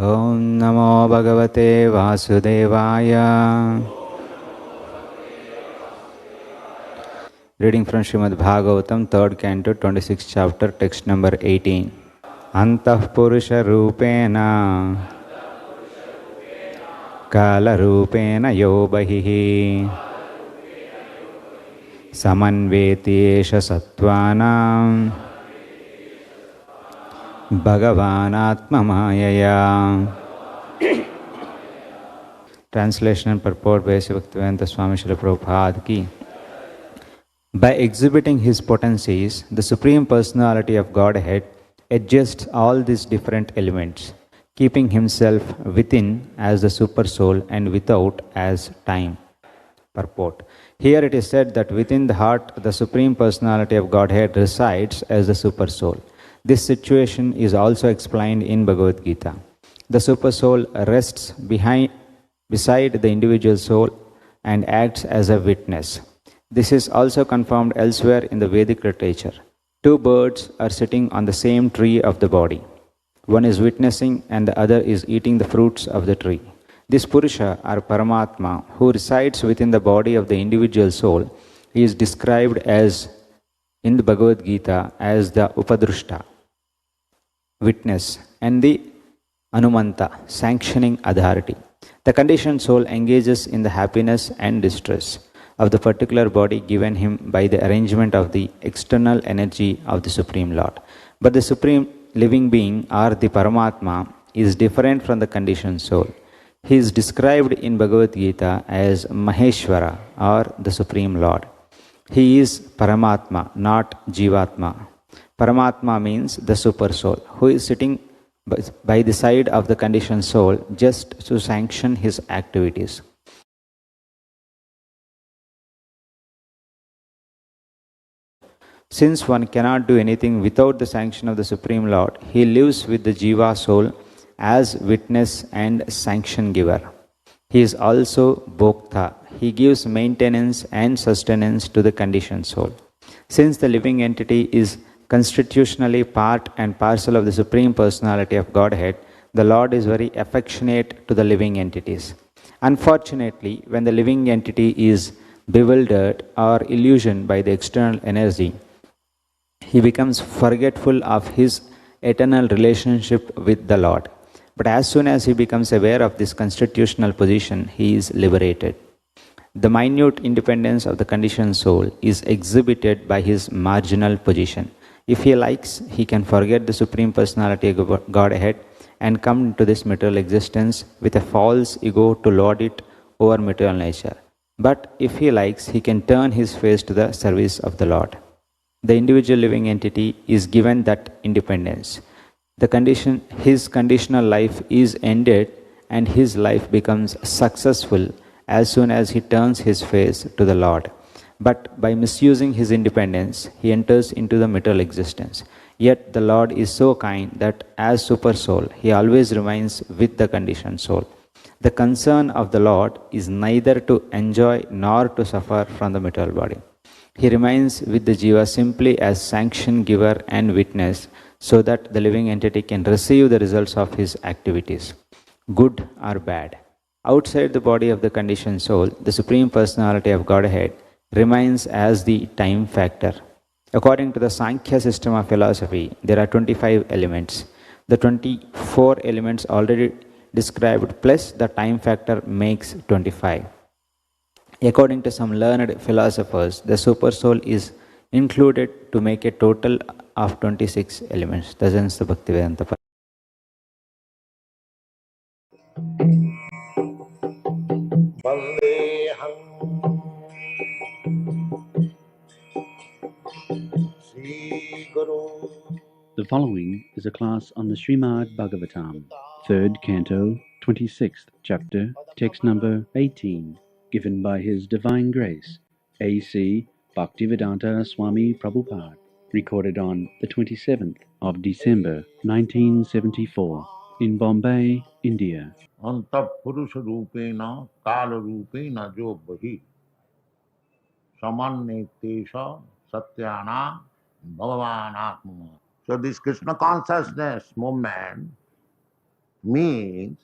Om Namo Bhagavate Vasudevaya. Reading from Srimad Bhagavatam, 3rd Canto, 26th chapter, text number 18. Antah Purusha Rupena Kala Rupena Yobahihi Samanveti Esha Sattvanam Bhagavan Atma Mayaya. Translation and purport by Bhaktivedanta Swami Srila Prabhupada ki. By exhibiting his potencies, the Supreme Personality of Godhead adjusts all these different elements, keeping himself within as the Supersoul and without as time. Purport. Here it is said that within the heart, the Supreme Personality of Godhead resides as the Supersoul. This situation is also explained in Bhagavad Gita. The Supersoul rests beside the individual soul and acts as a witness. This is also confirmed elsewhere in the Vedic literature. Two birds are sitting on the same tree of the body. One is witnessing and the other is eating the fruits of the tree. This Purusha or Paramatma, who resides within the body of the individual soul, is described as in the Bhagavad Gita as the Upadrushta, witness, and the Anumanta, sanctioning authority. The conditioned soul engages in the happiness and distress of the particular body given him by the arrangement of the external energy of the Supreme Lord. But the Supreme Living Being or the Paramatma is different from the conditioned soul. He is described in Bhagavad Gita as Maheshwara or the Supreme Lord. He is Paramatma, not Jivatma. Paramatma means the Super Soul, who is sitting by the side of the conditioned soul just to sanction his activities. Since one cannot do anything without the sanction of the Supreme Lord, he lives with the Jiva soul as witness and sanction giver. He is also Bhokta. He gives maintenance and sustenance to the conditioned soul. Since the living entity is constitutionally part and parcel of the Supreme Personality of Godhead, the Lord is very affectionate to the living entities. Unfortunately, when the living entity is bewildered or illusioned by the external energy, he becomes forgetful of his eternal relationship with the Lord. But as soon as he becomes aware of this constitutional position, he is liberated. The minute independence of the conditioned soul is exhibited by his marginal position. If he likes, he can forget the Supreme Personality of Godhead and come into this material existence with a false ego to lord it over material nature. But if he likes, he can turn his face to the service of the Lord. The individual living entity is given that independence. His conditional life is ended and his life becomes successful as soon as he turns his face to the Lord. But by misusing his independence, he enters into the material existence. Yet the Lord is so kind that as Super Soul, he always remains with the conditioned soul. The concern of the Lord is neither to enjoy nor to suffer from the material body. He remains with the Jiva simply as sanction giver and witness so that the living entity can receive the results of his activities, good or bad. Outside the body of the conditioned soul, the Supreme Personality of Godhead remains as the time factor. According to the Sankhya system of philosophy, there are 25 elements. The 24 elements already described plus the time factor makes 25. According to some learned philosophers, the Super Soul is included to make a total of 26 elements. Thus ends the Bhaktivedanta. The following is a class on the Srimad Bhagavatam, 3rd Canto, 26th Chapter, text number 18, given by His Divine Grace, A.C. Bhaktivedanta Swami Prabhupada, recorded on the 27th of December, 1974, in Bombay, India. Anta Purusha Rupena Kala Rupena Jo Bahi Samannetesha Satyana Bhagavan Atma. So this Krishna consciousness movement means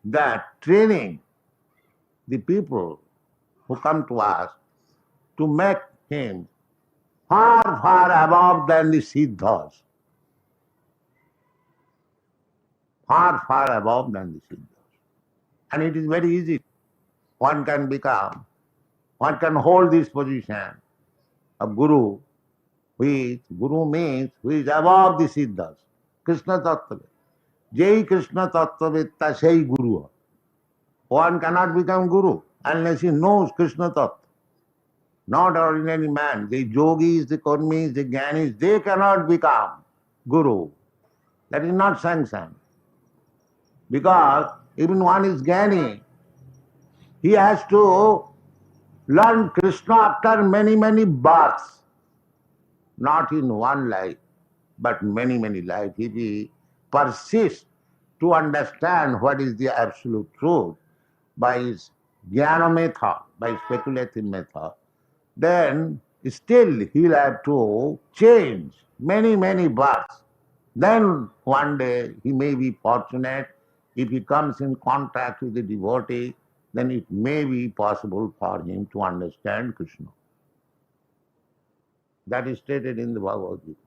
that training the people who come to us to make him far, far above than the Siddhas. Far, far above than the Siddhas. And it is very easy. One can hold this position of Guru, which Guru means who is above the Siddhas. Krishna Tattva. Jai Krishna Tattvavitta Sei Guru. One cannot become Guru unless he knows Krishna Tattva. Not ordinary man. The yogis, the karmis, the jnanis, they cannot become Guru. That is not sanctioned. Because even one is jnani, he has to learn Krishna after many, many births. Not in one life, but many, many lives. If he persists to understand what is the absolute truth by his jnana method, by speculative method, then still he'll have to change many, many births. Then one day he may be fortunate. If he comes in contact with the devotee, then it may be possible for him to understand Krishna. That is stated in the Bhagavad Gita.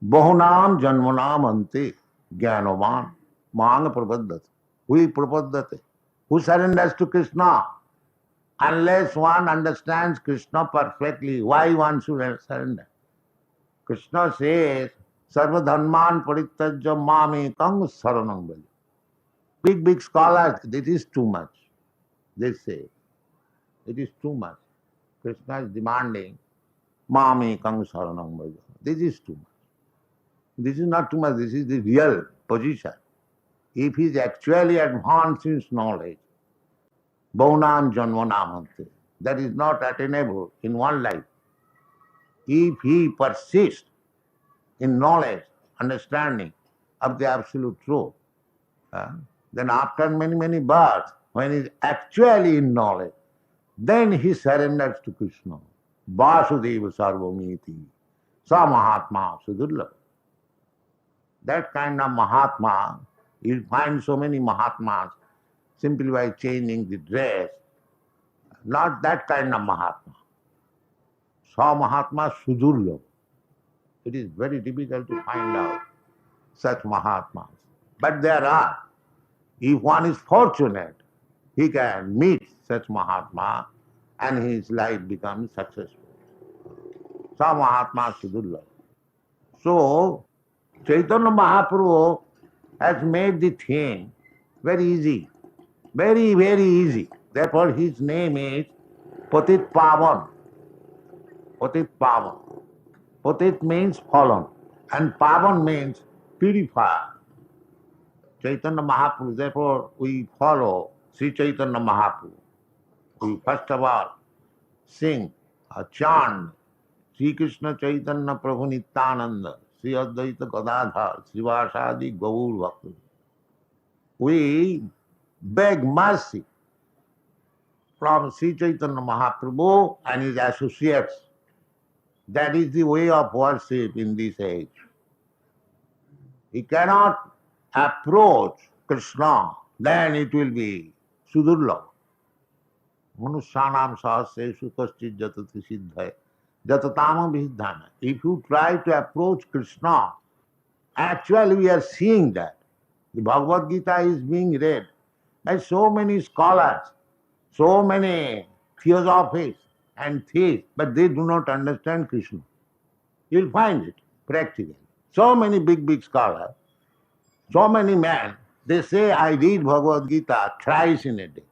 Bahunam janmanam ante jnanavan mahanga prapaddate. Who prapaddate? Who surrenders to Krishna? Unless one understands Krishna perfectly, why one should surrender? Krishna says, Sarva dharman parityajya mamekam saranam bhaja. Big scholars, this is too much. They say, it is too much. Krishna is demanding, mamekam saranam bhaja. This is too much. This is not too much, this is the real position. If he is actually advanced in knowledge, Bhaunam janmanamante, that is not attainable in one life. If he persists in knowledge, understanding of the absolute truth, then after many, many births, when he is actually in knowledge, then he surrenders to Krishna. Vasudeva sarvamiti, sa mahatma sudurlabha. That kind of mahatma, you find so many mahatmas simply by changing the dress. Not that kind of mahatma. Sa mahatma sudurlabha. It is very difficult to find out such mahatmas. But there are. If one is fortunate, he can meet such mahatma and his life becomes successful. Sa mahatma sudurlabha. So, Chaitanya Mahaprabhu has made the thing very easy. Very, very easy. Therefore his name is Patit Pavan. Patit Pavan. Patit means fallen and Pavan means purifier. Chaitanya Mahaprabhu, therefore we follow Sri Chaitanya Mahaprabhu. We first of all sing a chant, Sri Krishna Chaitanya Prabhu Nityananda, Sri Advaita Gadadhar, Srivasadi Gaur Bhakti. We beg mercy from Sri Chaitanya Mahaprabhu and his associates. That is the way of worship in this age. He cannot approach Krishna, then it will be sudurlabha. Manusyanam sahasreshu kaschid jatati siddhaya jatatama viddhana. If you try to approach Krishna, actually we are seeing that. The Bhagavad Gita is being read by so many scholars, so many theosophists and theists, but they do not understand Krishna. You'll find it practically. So many big scholars, so many men, they say, I read Bhagavad Gita thrice in a day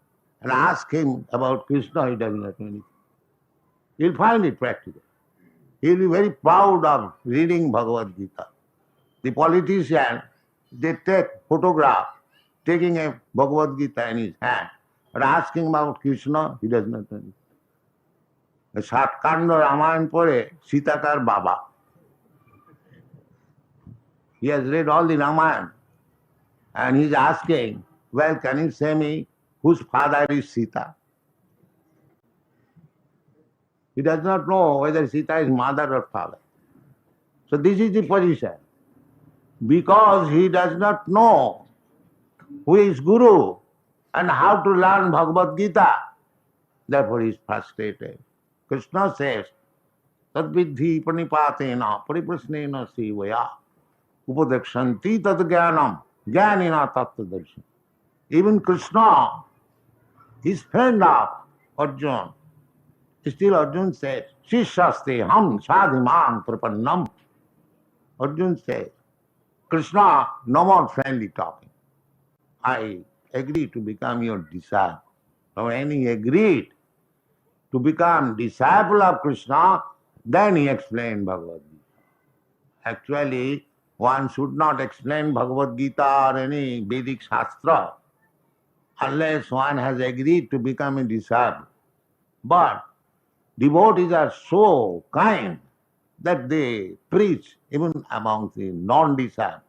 and ask him about Krishna, he does not know anything. You'll find it practically. He'll be very proud of reading Bhagavad Gita. The politician, they take photograph, taking a Bhagavad Gita in his hand, but asking about Krishna, he does not know anything. The Satkanda Ramayan pore, Sitakar Baba. He has read all the Ramayan and he is asking, well, can you say me whose father is Sita? He does not know whether Sita is mother or father. So this is the position. Because he does not know who is Guru, and how to learn Bhagavad Gita. Therefore he is frustrated. Krishna says, Tadvidhi panipatena pariprasnena sivaya upadekshanti tad jnanam jnanina tattva darshan. Even Krishna, his friend of Arjuna, still Arjuna says, Shishaste ham sadhimam prapannam. Arjuna says, Krishna, no more friendly talking. I agree to become your disciple. So when he agreed to become disciple of Krishna, then he explained Bhagavad Gita. Actually, one should not explain Bhagavad Gita or any Vedic Shastra unless one has agreed to become a disciple. But devotees are so kind that they preach even among the non-disciples,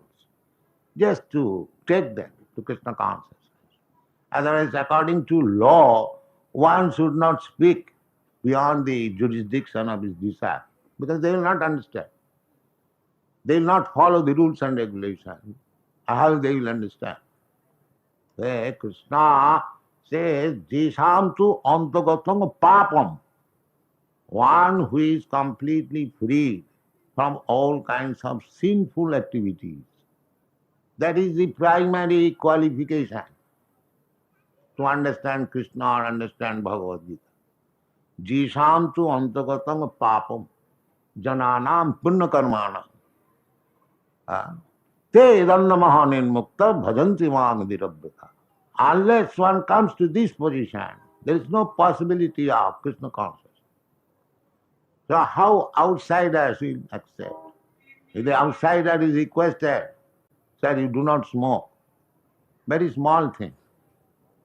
just to take them to Krishna consciousness. Otherwise, according to law, one should not speak beyond the jurisdiction of his disciples, because they will not understand. They will not follow the rules and regulations. How they will understand? Krishna says, Jisham tu antagatam papam. One who is completely free from all kinds of sinful activities. That is the primary qualification to understand Krishna or understand Bhagavad Gita. Jisham tu antagatam papam jananam punna karmanam. Te idannamahanin mukta bhajanti mam dirabhyata. Unless one comes to this position, there is no possibility of Krishna consciousness. So how outsiders will accept? If the outsider is requested, sir, you do not smoke, very small thing,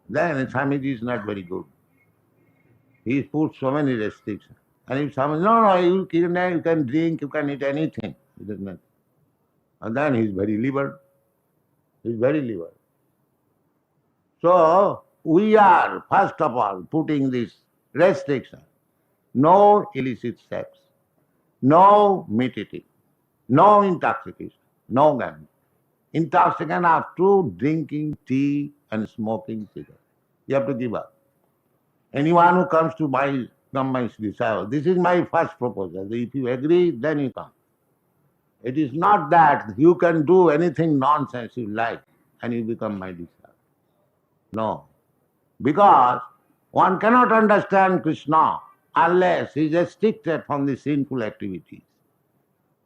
then Swamiji is not very good. He puts so many restrictions. And if someone, no, you can drink, you can eat anything. It is nothing. And then he is very liberal. He is very liberal. So we are, first of all, putting this restriction. No illicit sex, no meat eating, no intoxication, no gambling. Intoxicant up to drinking tea and smoking cigarettes. You have to give up. Anyone who comes to become my disciple, this is my first proposal. If you agree, then you come. It is not that you can do anything nonsense you like and you become my disciple. No. Because one cannot understand Krishna unless he is restricted from the sinful activities.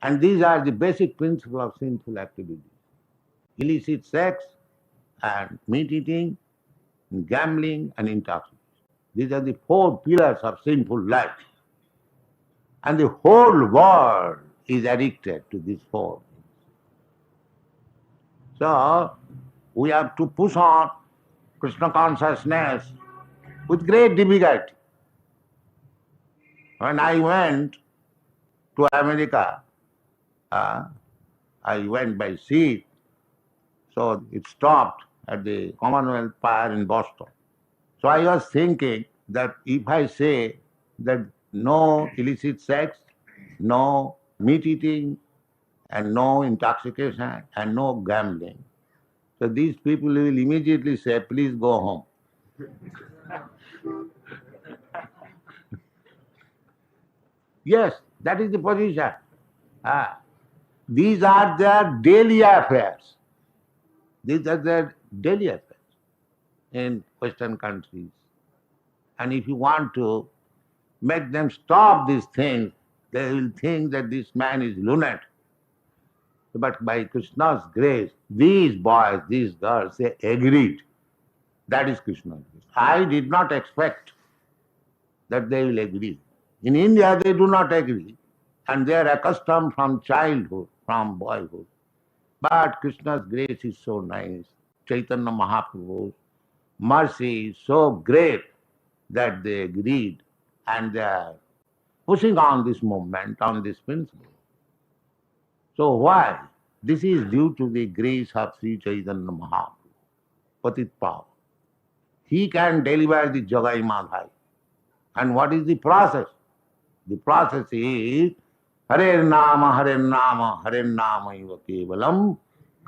And these are the basic principles of sinful activities. Illicit sex and meat eating, gambling and intoxication. These are the four pillars of sinful life. And the whole world is addicted to these four things. So, we have to push on Krishna consciousness with great difficulty. When I went to America, I went by sea, so it stopped at the Commonwealth Pier in Boston. So I was thinking that if I say that no illicit sex, no meat eating, and no intoxication, and no gambling, so these people will immediately say, please go home. Yes, that is the position. These are their daily affairs. These are their daily affairs in Western countries. And if you want to make them stop these things, they will think that this man is lunatic. But by Krishna's grace, these boys, these girls, they agreed. That is Krishna's grace. I did not expect that they will agree. In India, they do not agree. And they are accustomed from childhood, from boyhood. But Krishna's grace is so nice. Chaitanya Mahaprabhu's mercy is so great that they agreed and they are pushing on this movement, on this principle. So why? This is due to the grace of Sri Chaitanya Mahaprabhu, Patit Pavan. He can deliver the Jagai Madhai. And what is the process? The process is Hare Nama, Hare Nama, Hare Nama Iva Kevalam,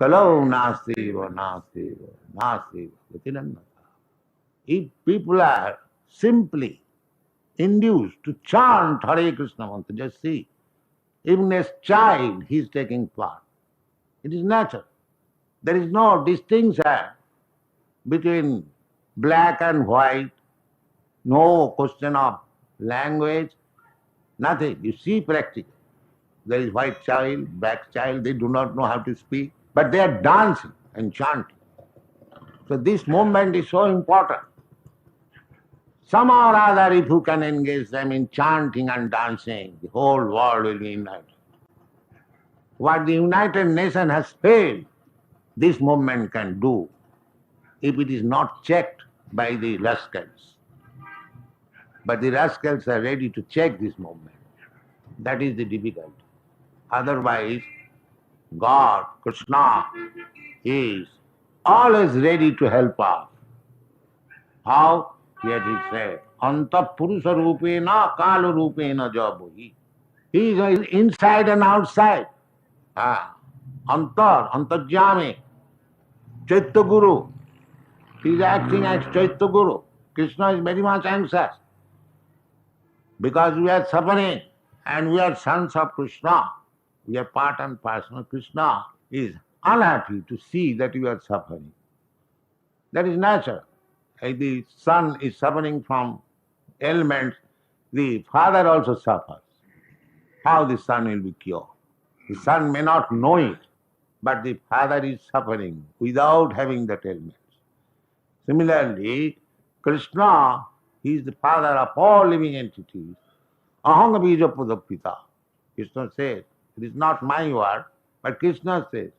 Kalau nastiva, nastiva, nastiva, gatinannata. If people are simply induced to chant Hare Krishna mantra, just see, even a child, he is taking part. It is natural. There is no distinction between black and white, no question of language, nothing. You see practically. There is white child, black child, they do not know how to speak, but they are dancing and chanting. So this movement is so important. Somehow or other, if you can engage them in chanting and dancing, the whole world will be united. What the United Nations has failed, this movement can do if it is not checked by the rascals. But the rascals are ready to check this movement. That is the difficulty. Otherwise, God, Krishna, is always ready to help us. How? Yet he said, Anta Purusha Rupena Kala Rupena Jabhi. He is inside and outside. Antarjami, Chaitya Guru. He is acting as Chaitya Guru. Krishna is very much anxious because we are suffering and we are sons of Krishna. We are part and parcel of Krishna. Is unhappy to see that we are suffering. That is natural. If the son is suffering from ailments, the father also suffers. How the son will be cured? The son may not know it, but the father is suffering without having that ailment. Similarly, Krishna, he is the father of all living entities. Aham bija pudapita. Krishna says, it is not my word, but Krishna says,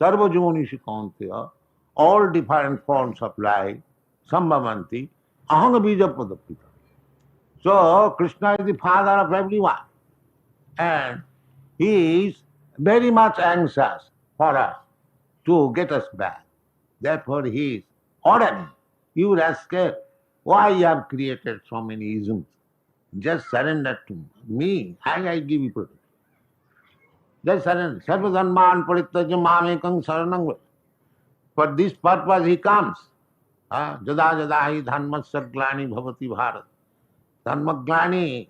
Sarva Jonishi Kaunteya, all different forms of life, Sambhavanti, Aham bija pudapita. So, Krishna is the father of everyone. And he is very much anxious for us to get us back. Therefore, he is ordering, you rascal, why you have created so many isms? Just surrender to me. I give you protection. Just surrender. Sarva dharman parityaja mamekam saranam. For this purpose he comes. Jada jada hi dharmasya glani bhavati bharat. Dharma glani,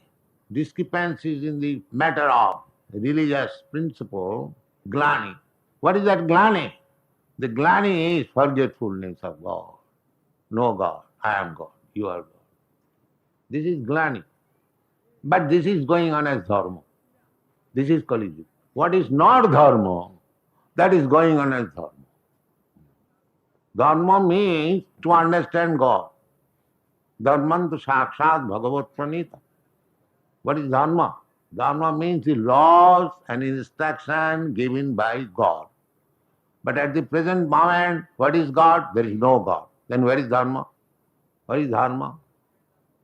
discrepancies in the matter of religious principle, glani. What is that glani? The glani is forgetfulness of God. No God, I am God, you are God. This is glani. But this is going on as dharma. This is Kali Yuga. What is not dharma, that is going on as dharma. Dharma means to understand God. Dharmantu sakshat bhagavat pranita. What is dharma? Dharma means the laws and instruction given by God. But at the present moment, what is God? There is no God. Then where is dharma? What is dharma?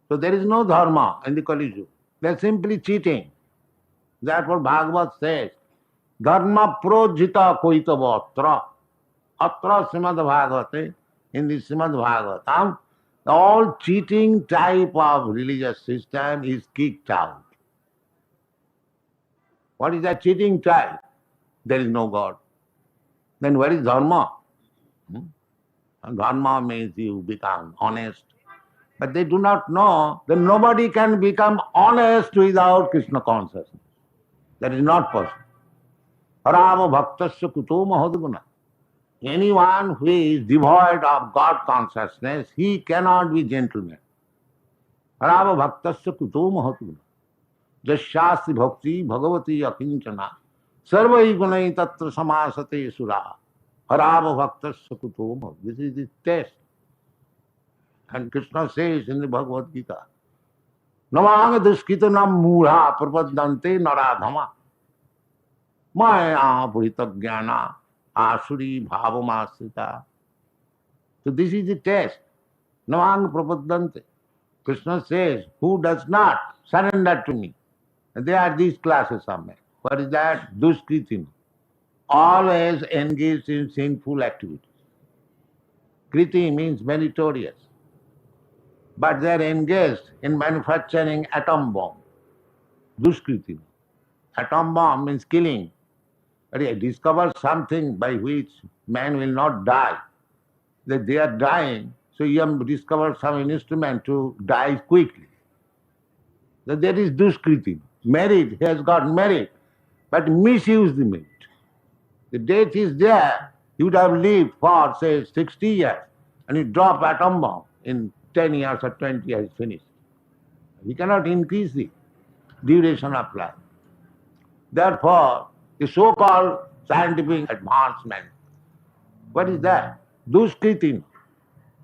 So there is no dharma in the Kali Yuga. They are simply cheating. Therefore Bhagavad says, dharma projita koitava atra. Atra Srimad Bhagavate, in the Srimad Bhagavatam, all cheating type of religious system is kicked out. What is that cheating type? There is no God. Then where is dharma? Dharma means you become honest. But they do not know that nobody can become honest without Krishna consciousness. That is not possible. Harava bhaktasya kuto mahadguna. Anyone who is devoid of God consciousness, he cannot be gentleman. Harava bhaktasya kuto mahadguna. Jasyasti bhakti bhagavati akinchana. Sarvai gunai tatra samasate sura. Harava bhaktasya kuto mahadguna. This is the test. And Krishna says in the Bhagavad Gita, Namanga duskitanam mudha prapadante naradhama maya purita jnana asuri bhavamasrita. So this is the test. Namanga prapadante. Krishna says, who does not surrender to me? There are these classes of men. What is that? Duskritina. Always engaged in sinful activities. Kriti means meritorious. But they are engaged in manufacturing atom bomb. Duskritina. Atom bomb means killing. But he discovers something by which man will not die. That they are dying, so he has discovered some instrument to die quickly. That is duskriti. Merit, he has got merit, but misuse the merit. The death is there. He would have lived for, say, 60 years, and you drop atom bomb in 10 years or 20 years, finished. We cannot increase the duration of life. Therefore, the so-called scientific advancement, what is that? Duskriti.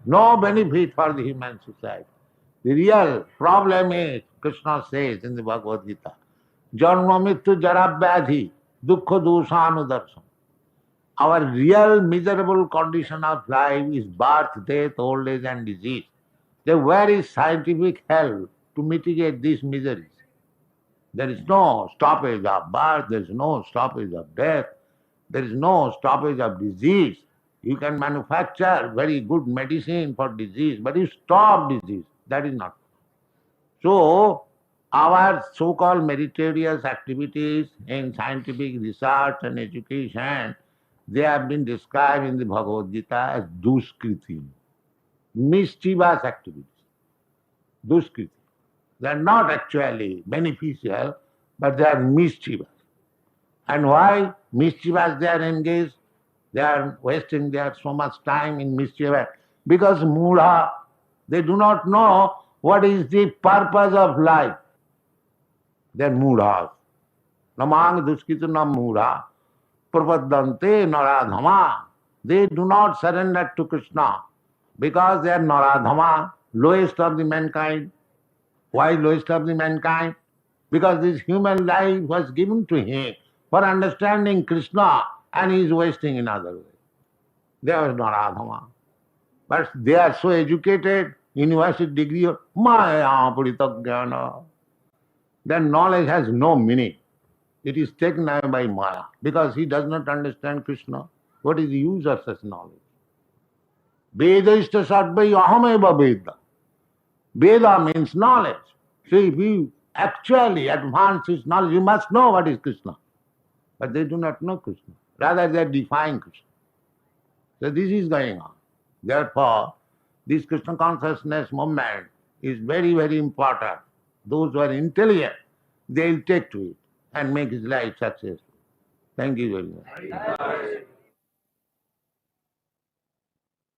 No benefit for the human society. The real problem is, Krishna says in the Bhagavad Gita, Janma Mittu Jara Vyadhi Dukkha Dushanudarsam. Our real miserable condition of life is birth, death, old age and disease. Then where is scientific help to mitigate these miseries? There is no stoppage of birth, there is no stoppage of death, there is no stoppage of disease. You can manufacture very good medicine for disease, but you stop disease. That is not. So, our so-called meritorious activities in scientific research and education, they have been described in the Bhagavad Gita as duskriti, mischievous activities. Duskriti. They are not actually beneficial, but they are mischievous. And why mischievous they are engaged? They are wasting their so much time in mischievous. Because mudha, they do not know what is the purpose of life. They are mudhas. Namang duskitanam mudha, prapadante naradhama. They do not surrender to Krishna because they are naradhama, lowest of the mankind. Why lowest of the mankind? Because this human life was given to him for understanding Krishna, and he is wasting in other ways. They are naradhama. But they are so educated, university degree, maya purita jnana. Their knowledge has no meaning. It is taken away by maya, because he does not understand Krishna. What is the use of such knowledge? Veda ishta sarvai ahameva Veda. Veda means knowledge. So if you actually advance his knowledge, you must know what is Krishna. But they do not know Krishna. Rather, they are defying Krishna. So this is going on. Therefore, this Krishna consciousness movement is very, very important. Those who are intelligent, they will take to it and make his life successful. Thank you very much.